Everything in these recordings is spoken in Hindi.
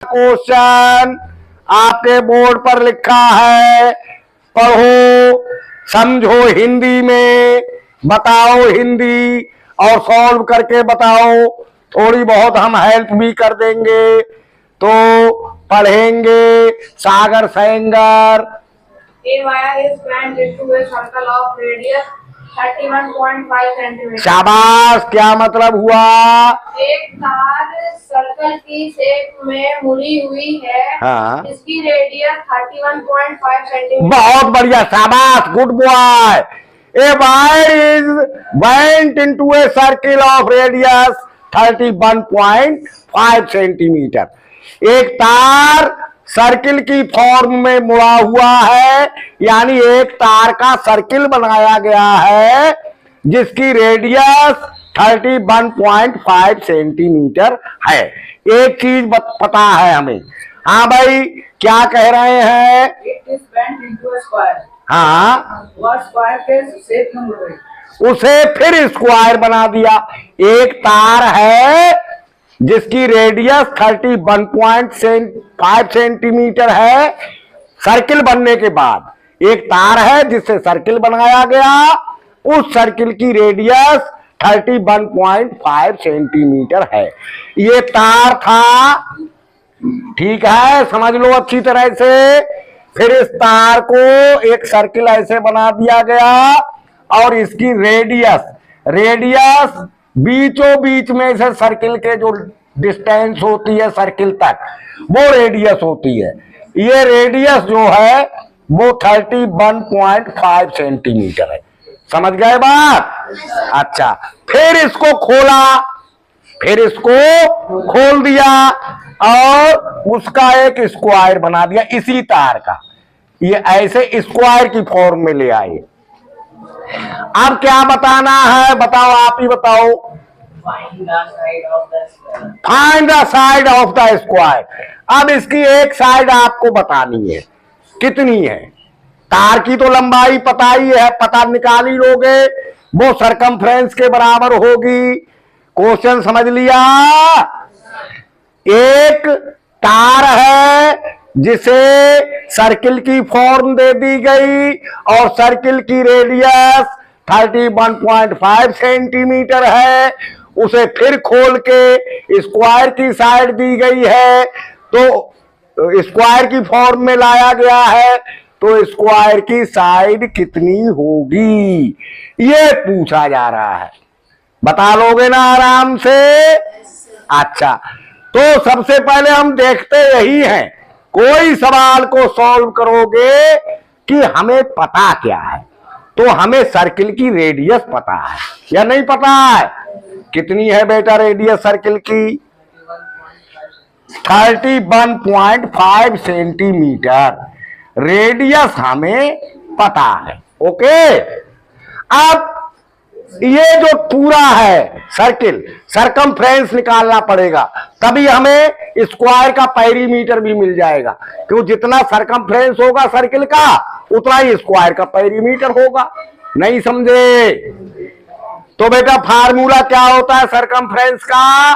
क्वेश्चन आपके बोर्ड पर लिखा है, पढ़ो, समझो हिंदी में, बताओ हिंदी और सॉल्व करके बताओ। थोड़ी बहुत हम हेल्प भी कर देंगे। तो पढ़ेंगे। सागर Sengar. A wire is bent into a circle of radius 31.5 cm. शाबाश। क्या मतलब हुआ? एक तार सर्कल की शेप में मुड़ी हुई है। हाँ। इसकी रेडियस 31.5 सेंटीमीटर। बहुत बढ़िया, शाबाश, good boy. A wire is bent into a circle of radius 31.5 centimetre. एक तार सर्किल की फॉर्म में मुड़ा हुआ है, यानी एक तार का सर्किल बनाया गया है जिसकी रेडियस 31.5 सेंटीमीटर है। एक चीज पता है हमें। हाँ भाई, क्या कह रहे हैं? It is bent into a square. हाँ, वह स्क्वायर के शेप में मुड़ गई। उसे फिर स्क्वायर बना दिया। एक तार है जिसकी रेडियस 31.5 सेंटीमीटर है। सर्किल बनने के बाद एक तार है जिससे सर्किल बनाया गया, उस सर्किल की रेडियस 31.5 सेंटीमीटर है। ये तार था, ठीक है, समझ लो अच्छी तरह से। फिर इस तार को एक सर्किल ऐसे बना दिया गया और इसकी रेडियस बीचों बीच में से सर्किल के जो डिस्टेंस होती है सर्किल तक, वो रेडियस होती है। ये रेडियस जो है वो 31.5 सेंटीमीटर है। समझ गए बात? अच्छा, फिर इसको खोला, फिर इसको खोल दिया और उसका एक स्क्वायर बना दिया इसी तार का। ये ऐसे स्क्वायर की फॉर्म में ले आए। अब क्या बताना है? बताओ, आप ही बताओ। Find the side of the square. Find the side of the square. अब इसकी एक साइड आपको बतानी है, कितनी है। तार की तो लंबाई पता ही है, पता निकाल ही लोगे, वो सरकमफ्रेंस के बराबर होगी। क्वेश्चन समझ लिया? एक तार है जिसे सर्किल की फॉर्म दे दी गई और सर्किल की रेडियस 31.5 सेंटीमीटर है। उसे फिर खोल के स्क्वायर की साइड दी गई है, तो स्क्वायर की फॉर्म में लाया गया है, तो स्क्वायर की साइड कितनी होगी, ये पूछा जा रहा है। बता लोगे ना आराम से? अच्छा, तो सबसे पहले हम देखते यही हैं, कोई सवाल को सॉल्व करोगे कि हमें पता क्या है, तो हमें सर्किल की रेडियस पता है या नहीं पता है? कितनी है बेटा रेडियस सर्किल की? 31.5 सेंटीमीटर रेडियस हमें पता है। ओके, अब ये जो पूरा है सर्किल, सरकमफ्रेंस निकालना पड़ेगा, तभी हमें स्क्वायर का पेरीमीटर भी मिल जाएगा। क्यों? जितना सरकमफ्रेंस होगा सर्किल का, उतना ही स्क्वायर का पेरीमीटर होगा। नहीं समझे? तो बेटा फार्मूला क्या होता है सरकमफ्रेंस का?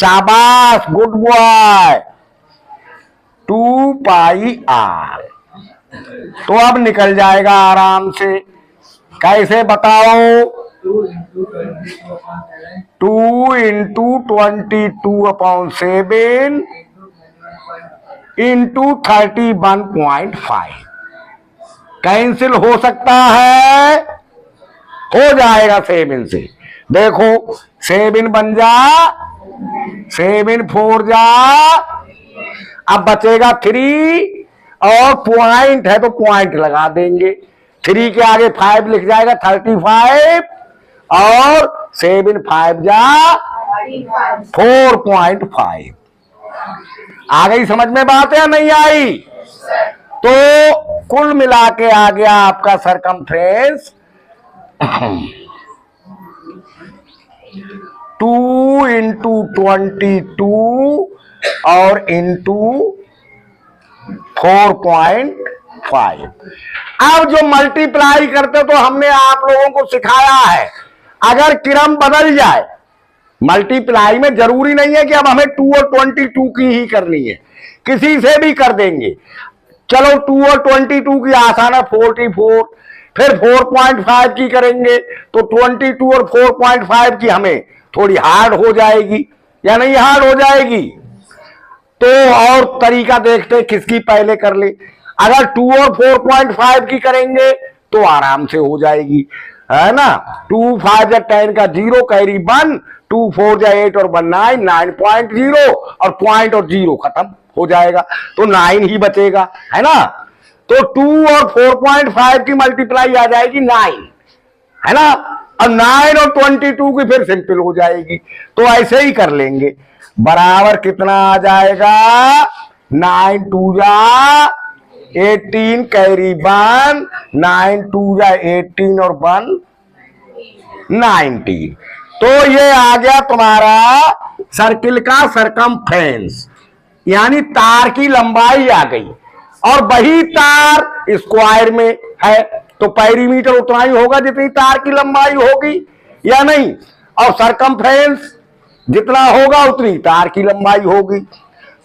शाबाश, गुड बॉय, 2πr। तो अब निकल जाएगा आराम से। कैसे बताओ? 2 into 22/7 into 31.5 कैंसिल हो सकता है? हो जाएगा 7 से। देखो 7 बन जा, 7 4 जा, अब बचेगा 3 और पॉइंट है तो पॉइंट लगा देंगे। 3 के आगे 5 लिख जाएगा 35 और 7 5 जा 4.5। आ गई समझ में बात या नहीं आई? तो कुल मिला के आ गया आपका सरकमफ्रेंस 2 into 22 और इंटू 4.5। अब जो मल्टीप्लाई करते तो हमने आप लोगों को सिखाया है, अगर क्रम बदल जाए मल्टीप्लाई में जरूरी नहीं है कि अब हमें 2 और 22 की ही करनी है, किसी से भी कर देंगे। चलो 2 और 22 की आसान है, 44, फिर 4.5 की करेंगे तो 22 और 4.5 की हमें थोड़ी हार्ड हो जाएगी या नहीं हार्ड हो जाएगी। तो और तरीका देखते हैं किसकी पहले कर ले। अगर 2 और 4.5 की करेंगे तो आराम से हो जाएगी, है ना। 2 5 या 10 का 0 कैरी 1, 2 4 या 8 और 1 9, 9.0 और पॉइंट और 0 खत्म हो जाएगा, तो 9 ही बचेगा, है ना। तो 2 और 4.5 की मल्टीप्लाई आ जाएगी 9, है ना। अब 9 और 22 की फिर सिंपल हो जाएगी, तो ऐसे ही कर लेंगे। बराबर कितना आ जाएगा, 9 2 जा 18 कैरी 1, 9 2 जा 18 और 1 19। तो ये आ गया तुम्हारा सर्किल का सरकमफ्रेंस, यानी तार की लंबाई आ गई। और वही तार स्क्वायर में है तो पेरीमीटर उतना ही होगा जितनी तार की लंबाई होगी, या नहीं। और सरकमफ्रेंस जितना होगा उतनी तार की लंबाई होगी।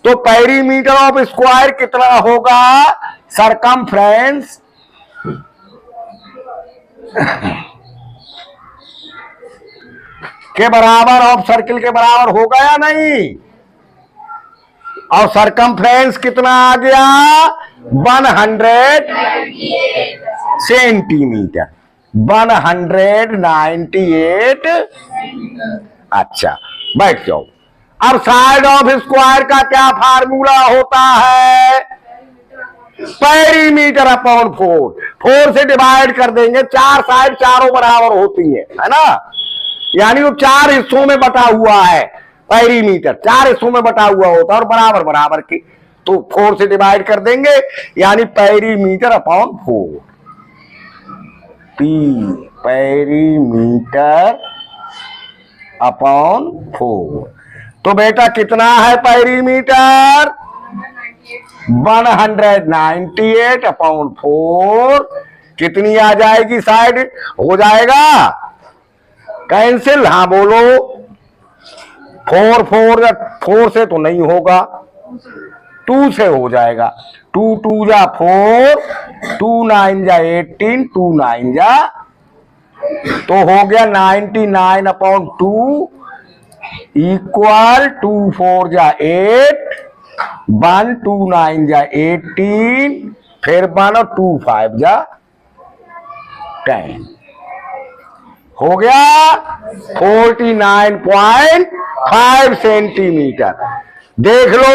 तो पेरीमीटर ऑफ स्क्वायर कितना होगा, सरकमफ्रेंस के बराबर ऑफ सर्किल के बराबर होगा या नहीं। और सरकमफ्रेंस कितना आ गया, 100 सेंटीमीटर, 198। अच्छा बैठ जाओ। अब साइड ऑफ स्क्वायर का क्या फार्मूला होता है, पेरीमीटर अपॉन 4 से डिवाइड कर देंगे। 4 साइड चारों बराबर होती है ना, यानी वो 4 हिस्सों में बटा हुआ है। पेरीमीटर 4 हिस्सों में बटा हुआ होता है और बराबर बराबर की, तो 4 से डिवाइड कर देंगे, यानी पेरीमीटर अपॉन 4। Perimeter upon 4। तो बेटा कितना है पेरीमीटर, 198 अपॉन 4। कितनी आ जाएगी साइड, हो जाएगा कैंसिल, हाँ बोलो। 4 से तो नहीं होगा, 2 से हो जाएगा। 2 2 जा 4, 2 9 जा 18, 2 9 जा, तो हो गया 99 अपॉन 2 इक्वल 2 4 जा 8, 1 2 9 जा 18, फिर 1 और 2 5 जा 10, हो गया 49.5 सेंटीमीटर। देख लो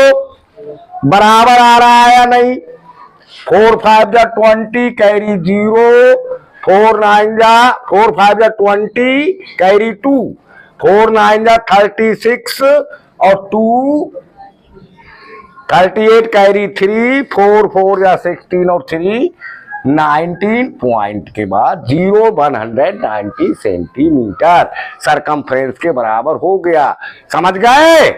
बराबर आ रहा है या नहीं। 4 5 जा 20 कैरी 0, 4 5 जा 20 कैरी 2, 4 9 जा 36 और 2 38 कैरी 3, 4 4 जा 16 और 3 19 पॉइंट के बाद 190 सेंटीमीटर सरकमफ्रेंस के बराबर हो गया। समझ गए?